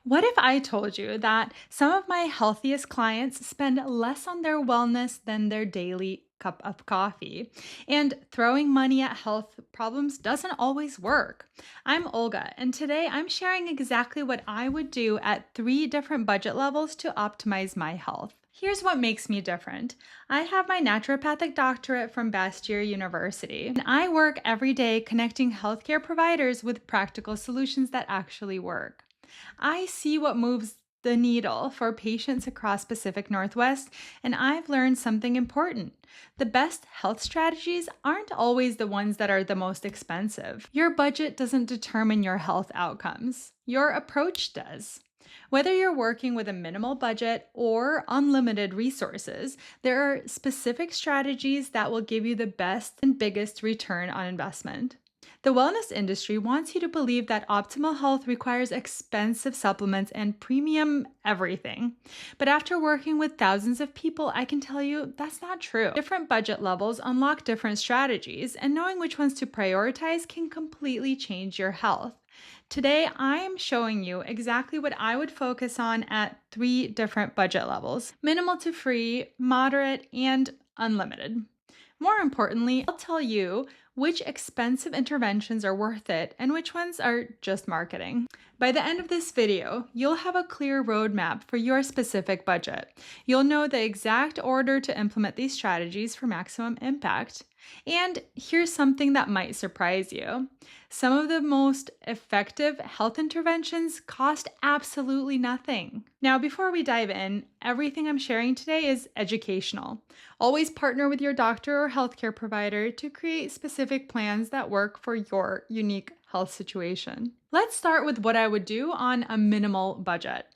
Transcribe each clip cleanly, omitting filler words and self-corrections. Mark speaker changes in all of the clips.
Speaker 1: What if I told you that some of my healthiest clients spend less on their wellness than their daily cup of coffee? And throwing money at health problems doesn't always work. I'm Olga, and today I'm sharing exactly what I would do at 3 different budget levels to optimize my health. Here's what makes me different. I have my naturopathic doctorate from Bastyr University, and I work every day connecting healthcare providers with practical solutions that actually work. I see what moves the needle for patients across Pacific Northwest, and I've learned something important. The best health strategies aren't always the ones that are the most expensive. Your budget doesn't determine your health outcomes. Your approach does. Whether you're working with a minimal budget or unlimited resources, there are specific strategies that will give you the best and biggest return on investment. The wellness industry wants you to believe that optimal health requires expensive supplements and premium everything. But after working with thousands of people, I can tell you that's not true. Different budget levels unlock different strategies, and knowing which ones to prioritize can completely change your health. Today, I am showing you exactly what I would focus on at 3 different budget levels: minimal to free, moderate, and unlimited. More importantly, I'll tell you which expensive interventions are worth it and which ones are just marketing. By the end of this video, you'll have a clear roadmap for your specific budget. You'll know the exact order to implement these strategies for maximum impact. And here's something that might surprise you. Some of the most effective health interventions cost absolutely nothing. Now, before we dive in, everything I'm sharing today is educational. Always partner with your doctor or healthcare provider to create specific plans that work for your unique health situation. Let's start with what I would do on a minimal budget.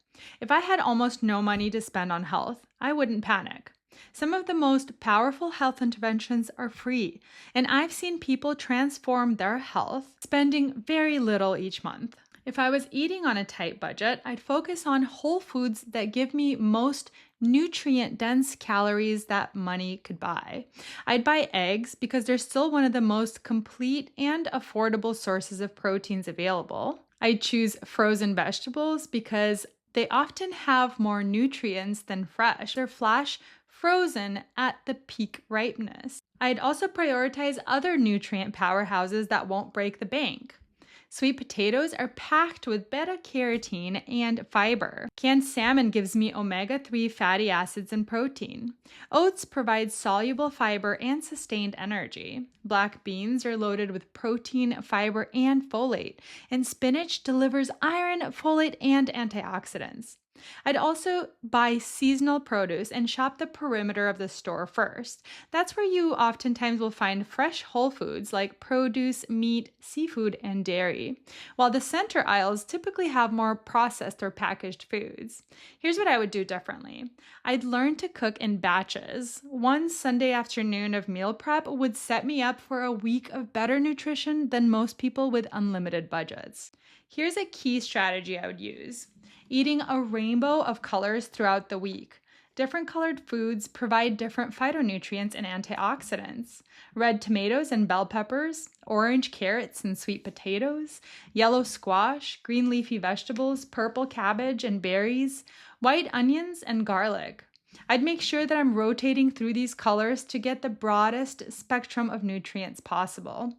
Speaker 1: If I had almost no money to spend on health, I wouldn't panic. Some of the most powerful health interventions are free, and I've seen people transform their health spending very little each month. If I was eating on a tight budget, I'd focus on whole foods that give me most nutrient-dense calories that money could buy. I'd buy eggs because they're still one of the most complete and affordable sources of proteins available. I'd choose frozen vegetables because they often have more nutrients than fresh. They're flash frozen at the peak ripeness. I'd also prioritize other nutrient powerhouses that won't break the bank. Sweet potatoes are packed with beta-carotene and fiber. Canned salmon gives me omega-3 fatty acids and protein. Oats provide soluble fiber and sustained energy. Black beans are loaded with protein, fiber, and folate. And spinach delivers iron, folate, and antioxidants. I'd also buy seasonal produce and shop the perimeter of the store first. That's where you oftentimes will find fresh whole foods like produce, meat, seafood, and dairy, while the center aisles typically have more processed or packaged foods. Here's what I would do differently. I'd learn to cook in batches. One Sunday afternoon of meal prep would set me up for a week of better nutrition than most people with unlimited budgets. Here's a key strategy I would use: eating a rainbow of colors throughout the week. Different colored foods provide different phytonutrients and antioxidants. Red tomatoes and bell peppers, orange carrots and sweet potatoes, yellow squash, green leafy vegetables, purple cabbage and berries, white onions and garlic. I'd make sure that I'm rotating through these colors to get the broadest spectrum of nutrients possible.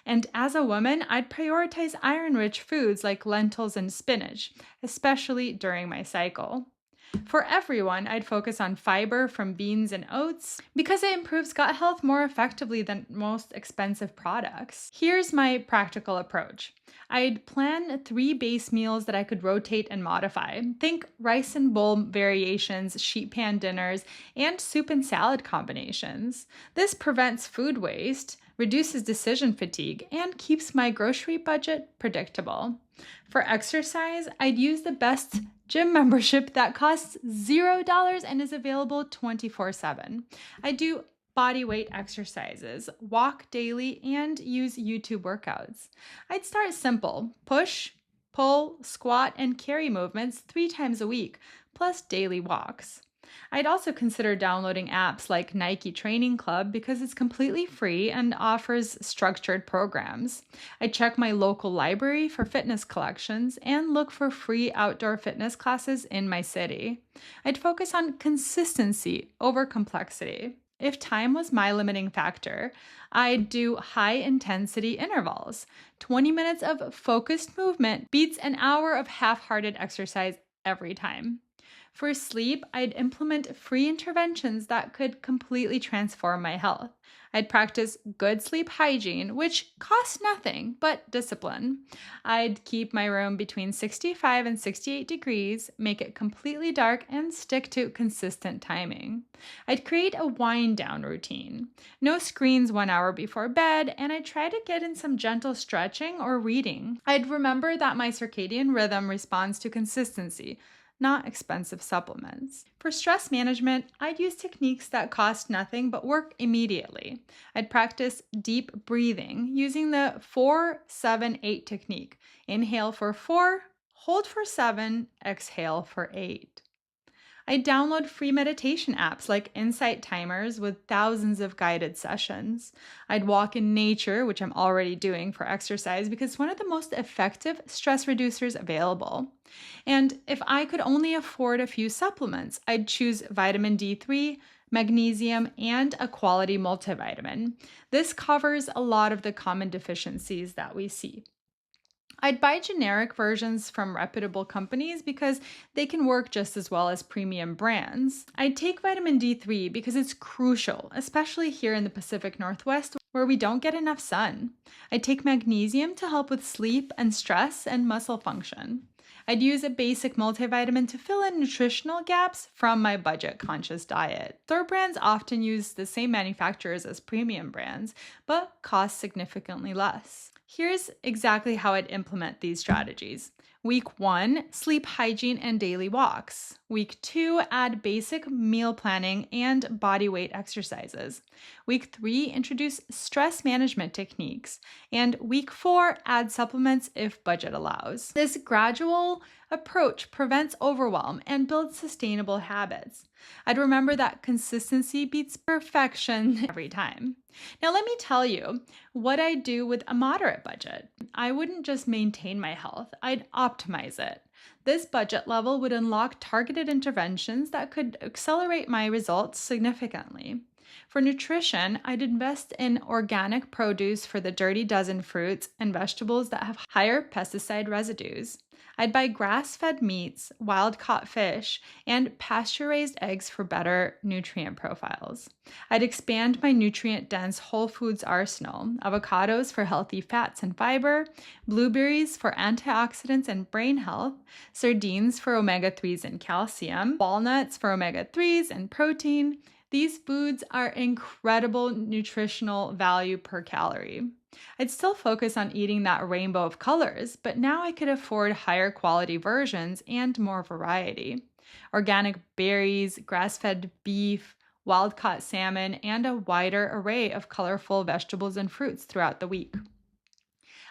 Speaker 1: And as a woman, I'd prioritize iron-rich foods like lentils and spinach, especially during my cycle. For everyone, I'd focus on fiber from beans and oats because it improves gut health more effectively than most expensive products. Here's my practical approach. I'd plan 3 base meals that I could rotate and modify. Think rice and bowl variations, sheet pan dinners, and soup and salad combinations. This prevents food waste, reduces decision fatigue, and keeps my grocery budget predictable. For exercise, I'd use the best gym membership that costs $0 and is available 24/7. I do body weight exercises, walk daily, and use YouTube workouts. I'd start simple: push, pull, squat, and carry movements 3 times a week, plus daily walks. I'd also consider downloading apps like Nike Training Club because it's completely free and offers structured programs. I check my local library for fitness collections and look for free outdoor fitness classes in my city. I'd focus on consistency over complexity. If time was my limiting factor, I'd do high intensity intervals. 20 minutes of focused movement beats an hour of half hearted exercise every time. For sleep, I'd implement free interventions that could completely transform my health. I'd practice good sleep hygiene, which costs nothing but discipline. I'd keep my room between 65 and 68 degrees, make it completely dark, and stick to consistent timing. I'd create a wind down routine. No screens 1 hour before bed, and I'd try to get in some gentle stretching or reading. I'd remember that my circadian rhythm responds to consistency, not expensive supplements. For stress management, I'd use techniques that cost nothing but work immediately. I'd practice deep breathing using the 4-7-8 technique. Inhale for 4, hold for 7, exhale for 8. I download free meditation apps like Insight Timers with thousands of guided sessions. I'd walk in nature, which I'm already doing for exercise because it's one of the most effective stress reducers available. And if I could only afford a few supplements, I'd choose vitamin D3, magnesium, and a quality multivitamin. This covers a lot of the common deficiencies that we see. I'd buy generic versions from reputable companies because they can work just as well as premium brands. I'd take vitamin D3 because it's crucial, especially here in the Pacific Northwest where we don't get enough sun. I'd take magnesium to help with sleep and stress and muscle function. I'd use a basic multivitamin to fill in nutritional gaps from my budget-conscious diet. Store brands often use the same manufacturers as premium brands, but cost significantly less. Here's exactly how I'd implement these strategies. Week 1, sleep hygiene and daily walks. Week 2, add basic meal planning and body weight exercises. Week 3, introduce stress management techniques. And week 4, add supplements if budget allows. This gradual approach prevents overwhelm and builds sustainable habits. I'd remember that consistency beats perfection every time. Now, let me tell you what I do with a moderate budget. I wouldn't just maintain my health, I'd optimize it. This budget level would unlock targeted interventions that could accelerate my results significantly. For nutrition, I'd invest in organic produce for the dirty dozen fruits and vegetables that have higher pesticide residues. I'd buy grass-fed meats, wild-caught fish, and pasture-raised eggs for better nutrient profiles. I'd expand my nutrient-dense whole foods arsenal, avocados for healthy fats and fiber, blueberries for antioxidants and brain health, sardines for omega-3s and calcium, walnuts for omega-3s and protein. These foods are incredible nutritional value per calorie. I'd still focus on eating that rainbow of colors, but now I could afford higher quality versions and more variety. Organic berries, grass-fed beef, wild-caught salmon, and a wider array of colorful vegetables and fruits throughout the week.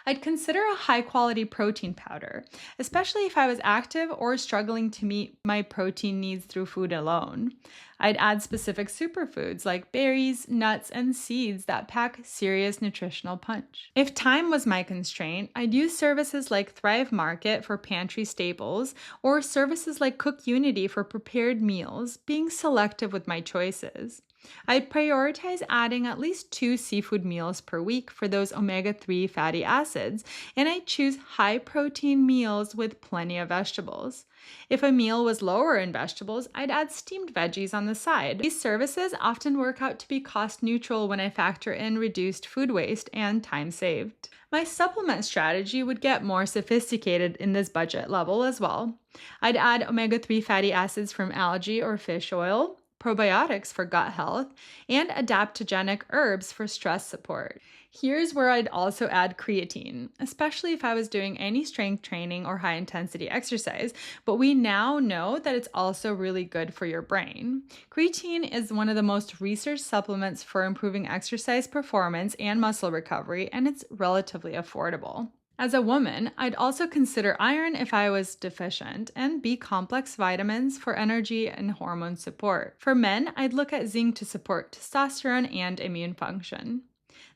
Speaker 1: I'd consider a high-quality protein powder, especially if I was active or struggling to meet my protein needs through food alone. I'd add specific superfoods like berries, nuts, and seeds that pack serious nutritional punch. If time was my constraint, I'd use services like Thrive Market for pantry staples or services like Cook Unity for prepared meals, being selective with my choices. I'd prioritize adding at least 2 seafood meals per week for those omega-3 fatty acids, and I'd choose high-protein meals with plenty of vegetables. If a meal was lower in vegetables, I'd add steamed veggies on the side. These services often work out to be cost neutral when I factor in reduced food waste and time saved. My supplement strategy would get more sophisticated in this budget level as well. I'd add omega-3 fatty acids from algae or fish oil, probiotics for gut health, and adaptogenic herbs for stress support. Here's where I'd also add creatine, especially if I was doing any strength training or high intensity exercise, but we now know that it's also really good for your brain. Creatine is one of the most researched supplements for improving exercise performance and muscle recovery, and it's relatively affordable. As a woman, I'd also consider iron if I was deficient, and B complex vitamins for energy and hormone support. For men, I'd look at zinc to support testosterone and immune function.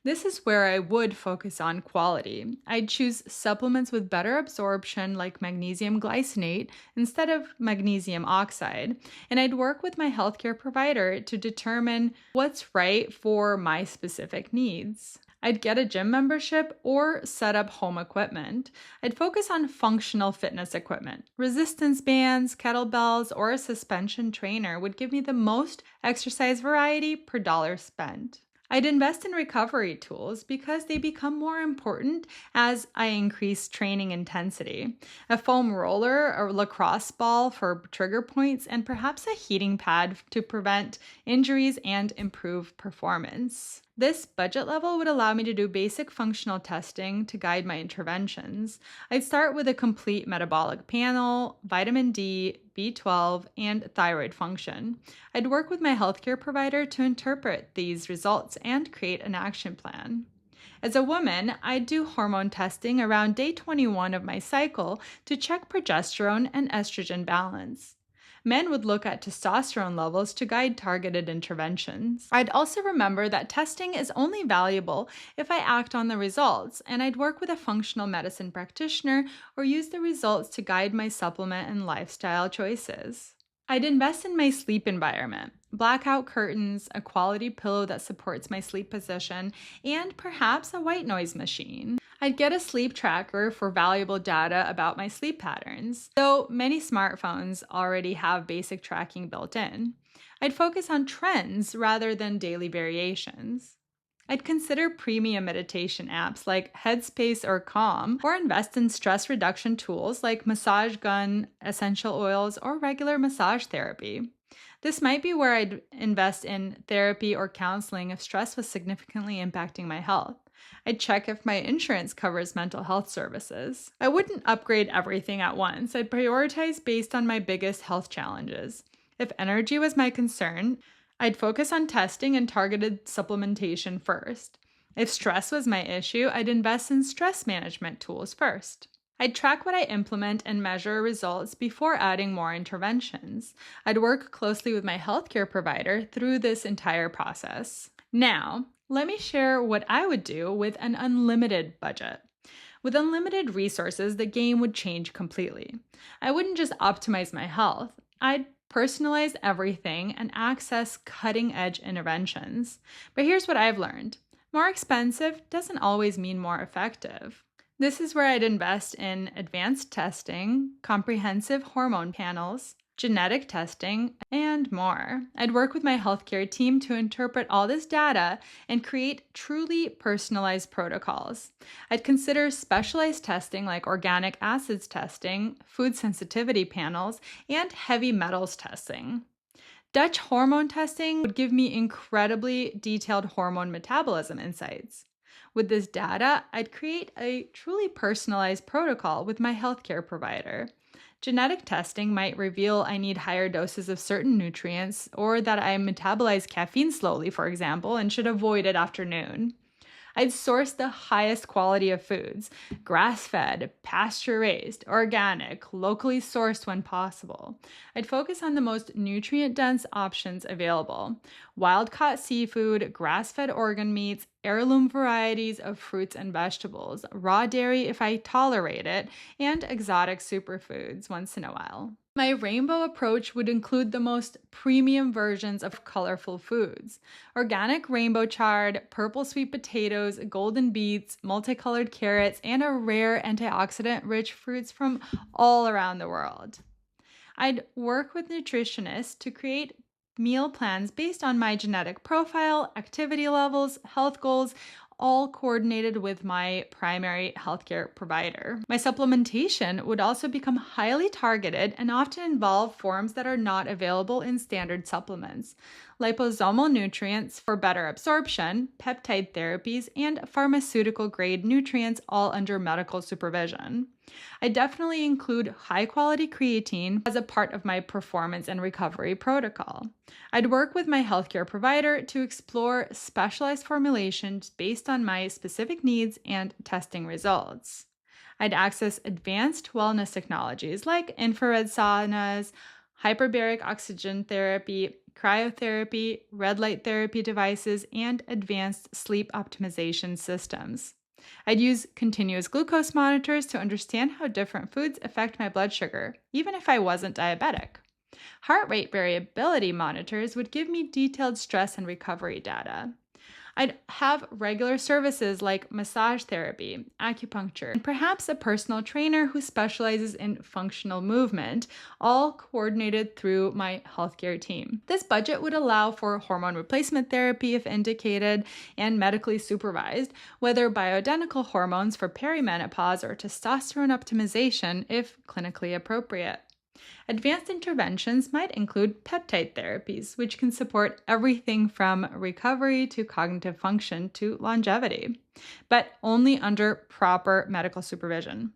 Speaker 1: This is where I would focus on quality. I'd choose supplements with better absorption, like magnesium glycinate, instead of magnesium oxide, and I'd work with my healthcare provider to determine what's right for my specific needs. I'd get a gym membership or set up home equipment. I'd focus on functional fitness equipment. Resistance bands, kettlebells, or a suspension trainer would give me the most exercise variety per dollar spent. I'd invest in recovery tools because they become more important as I increase training intensity. A foam roller, a lacrosse ball for trigger points, and perhaps a heating pad to prevent injuries and improve performance. This budget level would allow me to do basic functional testing to guide my interventions. I'd start with a complete metabolic panel, vitamin D, B12, and thyroid function. I'd work with my healthcare provider to interpret these results and create an action plan. As a woman, I'd do hormone testing around day 21 of my cycle to check progesterone and estrogen balance. Men would look at testosterone levels to guide targeted interventions. I'd also remember that testing is only valuable if I act on the results, and I'd work with a functional medicine practitioner or use the results to guide my supplement and lifestyle choices. I'd invest in my sleep environment. Blackout curtains, a quality pillow that supports my sleep position, and perhaps a white noise machine. I'd get a sleep tracker for valuable data about my sleep patterns, though many smartphones already have basic tracking built in. I'd focus on trends rather than daily variations. I'd consider premium meditation apps like Headspace or Calm, or invest in stress reduction tools like massage gun, essential oils, or regular massage therapy. This might be where I'd invest in therapy or counseling if stress was significantly impacting my health. I'd check if my insurance covers mental health services. I wouldn't upgrade everything at once. I'd prioritize based on my biggest health challenges. If energy was my concern, I'd focus on testing and targeted supplementation first. If stress was my issue, I'd invest in stress management tools first. I'd track what I implement and measure results before adding more interventions. I'd work closely with my healthcare provider through this entire process. Now, let me share what I would do with an unlimited budget. With unlimited resources, the game would change completely. I wouldn't just optimize my health, I'd personalize everything and access cutting edge interventions. But here's what I've learned: more expensive doesn't always mean more effective. This is where I'd invest in advanced testing, comprehensive hormone panels, genetic testing, and more. I'd work with my healthcare team to interpret all this data and create truly personalized protocols. I'd consider specialized testing like organic acids testing, food sensitivity panels, and heavy metals testing. Dutch hormone testing would give me incredibly detailed hormone metabolism insights. With this data, I'd create a truly personalized protocol with my healthcare provider. Genetic testing might reveal I need higher doses of certain nutrients, or that I metabolize caffeine slowly, for example, and should avoid it after noon. I'd source the highest quality of foods: grass-fed, pasture-raised, organic, locally sourced when possible. I'd focus on the most nutrient-dense options available: wild-caught seafood, grass-fed organ meats, heirloom varieties of fruits and vegetables, raw dairy if I tolerate it, and exotic superfoods once in a while. My rainbow approach would include the most premium versions of colorful foods: organic rainbow chard, purple sweet potatoes, golden beets, multicolored carrots, and a rare antioxidant-rich fruits from all around the world. I'd work with nutritionists to create meal plans based on my genetic profile, activity levels, health goals, all coordinated with my primary healthcare provider. My supplementation would also become highly targeted and often involve forms that are not available in standard supplements: liposomal nutrients for better absorption, peptide therapies, and pharmaceutical-grade nutrients, all under medical supervision. I definitely include high-quality creatine as a part of my performance and recovery protocol. I'd work with my healthcare provider to explore specialized formulations based on my specific needs and testing results. I'd access advanced wellness technologies like infrared saunas, hyperbaric oxygen therapy, cryotherapy, red light therapy devices, and advanced sleep optimization systems. I'd use continuous glucose monitors to understand how different foods affect my blood sugar, even if I wasn't diabetic. Heart rate variability monitors would give me detailed stress and recovery data. I'd have regular services like massage therapy, acupuncture, and perhaps a personal trainer who specializes in functional movement, all coordinated through my healthcare team. This budget would allow for hormone replacement therapy if indicated and medically supervised, whether bioidentical hormones for perimenopause or testosterone optimization if clinically appropriate. Advanced interventions might include peptide therapies, which can support everything from recovery to cognitive function to longevity, but only under proper medical supervision.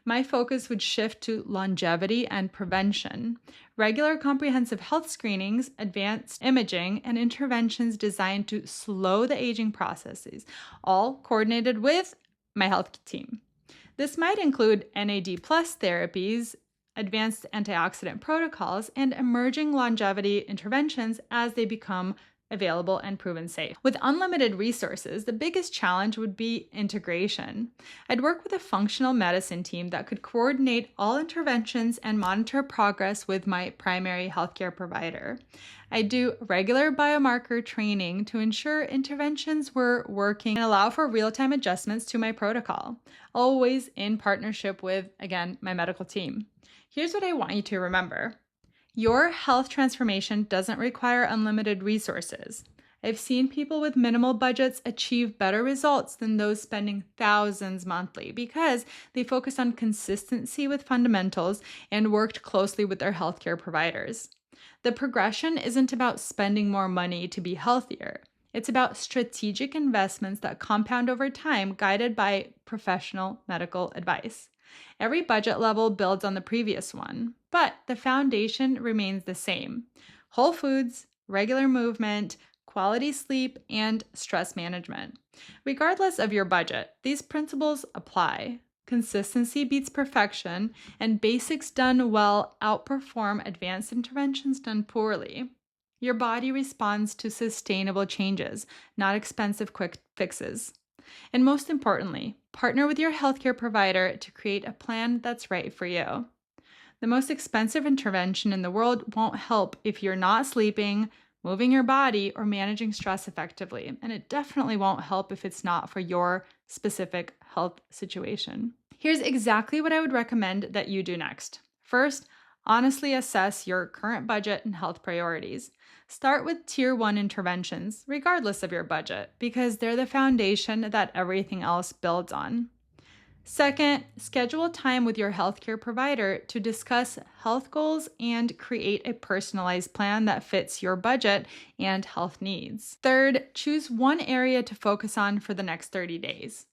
Speaker 1: My focus would shift to longevity and prevention. Regular comprehensive health screenings, advanced imaging, and interventions designed to slow the aging processes, all coordinated with my health team. This might include NAD plus therapies, advanced antioxidant protocols, and emerging longevity interventions as they become available and proven safe. With unlimited resources, the biggest challenge would be integration. I'd work with a functional medicine team that could coordinate all interventions and monitor progress with my primary healthcare provider. I'd do regular biomarker training to ensure interventions were working and allow for real-time adjustments to my protocol, always in partnership with, again, my medical team. Here's what I want you to remember. Your health transformation doesn't require unlimited resources. I've seen people with minimal budgets achieve better results than those spending thousands monthly because they focused on consistency with fundamentals and worked closely with their healthcare providers. The progression isn't about spending more money to be healthier. It's about strategic investments that compound over time, guided by professional medical advice. Every budget level builds on the previous one, but the foundation remains the same: whole foods, regular movement, quality sleep, and stress management. Regardless of your budget, these principles apply. Consistency beats perfection, and basics done well outperform advanced interventions done poorly. Your body responds to sustainable changes, not expensive quick fixes. And most importantly, partner with your healthcare provider to create a plan that's right for you. The most expensive intervention in the world won't help if you're not sleeping, moving your body, or managing stress effectively. And it definitely won't help if it's not for your specific health situation. Here's exactly what I would recommend that you do next. First, honestly assess your current budget and health priorities. Start with Tier 1 interventions, regardless of your budget, because they're the foundation that everything else builds on. Second, schedule time with your healthcare provider to discuss health goals and create a personalized plan that fits your budget and health needs. Third, choose one area to focus on for the next 30 days.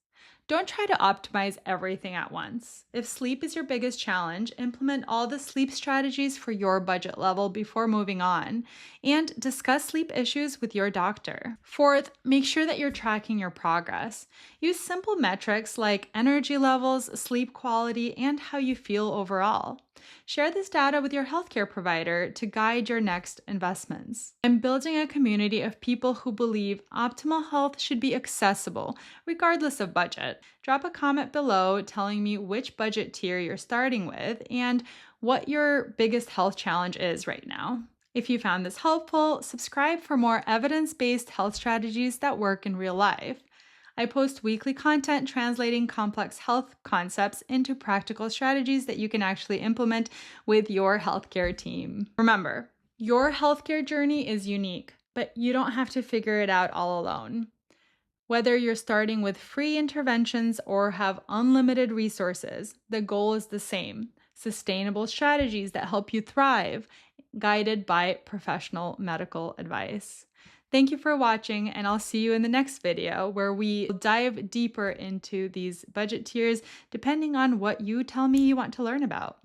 Speaker 1: Don't try to optimize everything at once. If sleep is your biggest challenge, implement all the sleep strategies for your budget level before moving on, and discuss sleep issues with your doctor. Fourth, make sure that you're tracking your progress. Use simple metrics like energy levels, sleep quality, and how you feel overall. Share this data with your healthcare provider to guide your next investments. I'm building a community of people who believe optimal health should be accessible, regardless of budget. Drop a comment below telling me which budget tier you're starting with and what your biggest health challenge is right now. If you found this helpful, subscribe for more evidence-based health strategies that work in real life. I post weekly content translating complex health concepts into practical strategies that you can actually implement with your healthcare team. Remember, your healthcare journey is unique, but you don't have to figure it out all alone. Whether you're starting with free interventions or have unlimited resources, the goal is the same: sustainable strategies that help you thrive, guided by professional medical advice. Thank you for watching, and I'll see you in the next video where we dive deeper into these budget tiers depending on what you tell me you want to learn about.